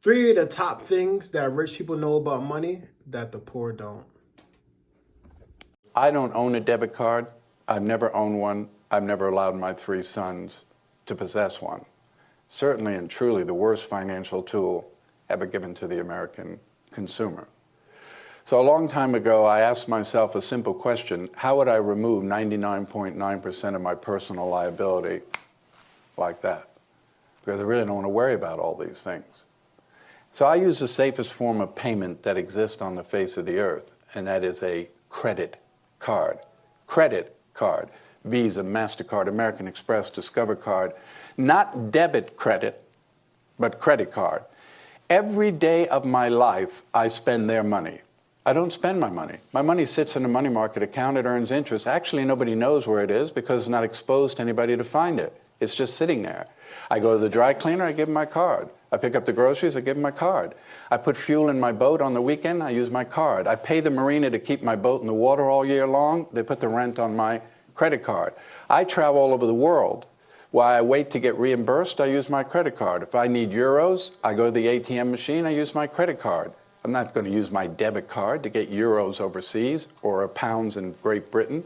Three of the top things that rich people know about money that the poor don't. I don't own a debit card. I've never owned one. I've never allowed my three sons to possess one. Certainly and truly the worst financial tool ever given to the American consumer. So a long time ago, I asked myself a simple question: how would I remove 99.9% of my personal liability like that? Because I really don't want to worry about all these things. So I use the safest form of payment that exists on the face of the earth, and that is a credit card. Credit card. Visa, MasterCard, American Express, Discover card. Not debit credit, but credit card. Every day of my life, I spend their money. I don't spend my money. My money sits in a money market account. It earns interest. Actually, nobody knows where it is because it's not exposed to anybody to find it. It's just sitting there. I go to the dry cleaner, I give them my card. I pick up the groceries, I give them my card. I put fuel in my boat on the weekend, I use my card. I pay the marina to keep my boat in the water all year long. They put the rent on my credit card. I travel all over the world. While I wait to get reimbursed, I use my credit card. If I need euros, I go to the ATM machine, I use my credit card. I'm not going to use my debit card to get euros overseas or pounds in Great Britain.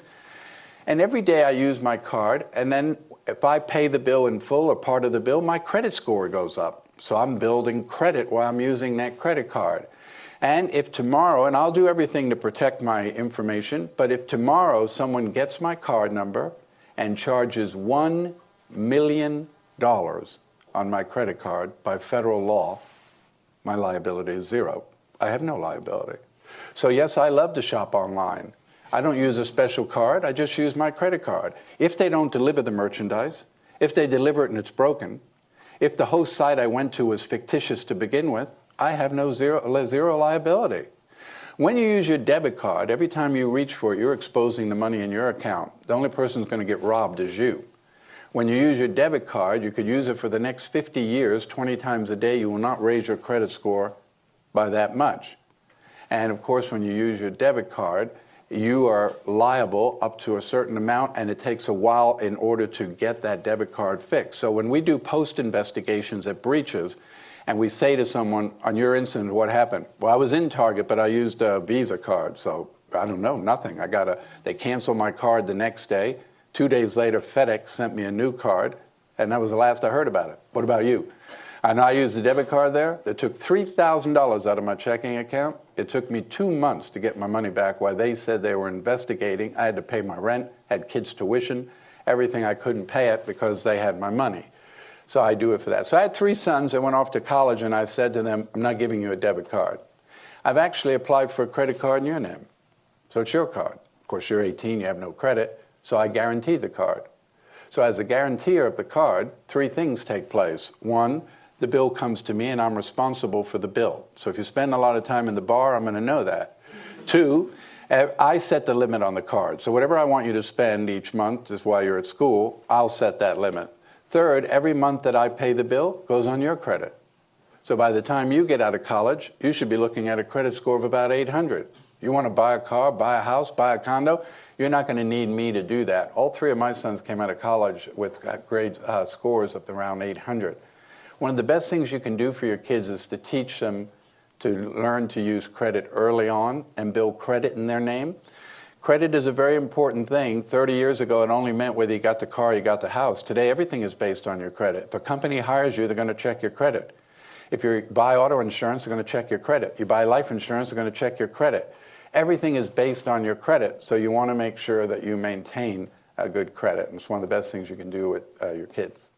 And every day I use my card, and then if I pay the bill in full or part of the bill, my credit score goes up. So I'm building credit while I'm using that credit card. And if tomorrow, and I'll do everything to protect my information, but if tomorrow someone gets my card number and charges $1 million on my credit card by federal law, my liability is zero. I have no liability. So yes, I love to shop online. I don't use a special card, I just use my credit card. If they don't deliver the merchandise, if they deliver it and it's broken, if the host site I went to was fictitious to begin with, I have zero liability. When you use your debit card, every time you reach for it, you're exposing the money in your account. The only person who's going to get robbed is you. When you use your debit card, you could use it for the next 50 years, 20 times a day. You will not raise your credit score by that much. And of course, when you use your debit card, you are liable up to a certain amount, and it takes a while in order to get that debit card fixed. So when we do post-investigations at breaches, and we say to someone, on your incident, what happened? Well, I was in Target, but I used a Visa card, so I don't know, nothing. They canceled my card the next day. 2 days later, FedEx sent me a new card, and that was the last I heard about it. What about you? And I used a debit card there that took $3,000 out of my checking account. It took me 2 months to get my money back while they said they were investigating. I had to pay my rent, had kids' tuition, everything. I couldn't pay it because they had my money. So I do it for that. So I had 3 sons that went off to college, and I said to them, I'm not giving you a debit card. I've actually applied for a credit card in your name. So it's your card. Of course, you're 18, you have no credit, so I guaranteed the card. So as a guarantor of the card, 3 things take place. 1, the bill comes to me and I'm responsible for the bill. So if you spend a lot of time in the bar, I'm going to know that. 2, I set the limit on the card. So whatever I want you to spend each month is while you're at school, I'll set that limit. 3rd, every month that I pay the bill goes on your credit. So by the time you get out of college, you should be looking at a credit score of about 800. You want to buy a car, buy a house, buy a condo, you're not going to need me to do that. All 3 of my sons came out of college with scores of around 800. One of the best things you can do for your kids is to teach them to learn to use credit early on and build credit in their name. Credit is a very important thing. 30 years ago, it only meant whether you got the car, you got the house. Today, everything is based on your credit. If a company hires you, they're going to check your credit. If you buy auto insurance, they're going to check your credit. You buy life insurance, they're going to check your credit. Everything is based on your credit, so you want to make sure that you maintain a good credit. And it's one of the best things you can do with your kids.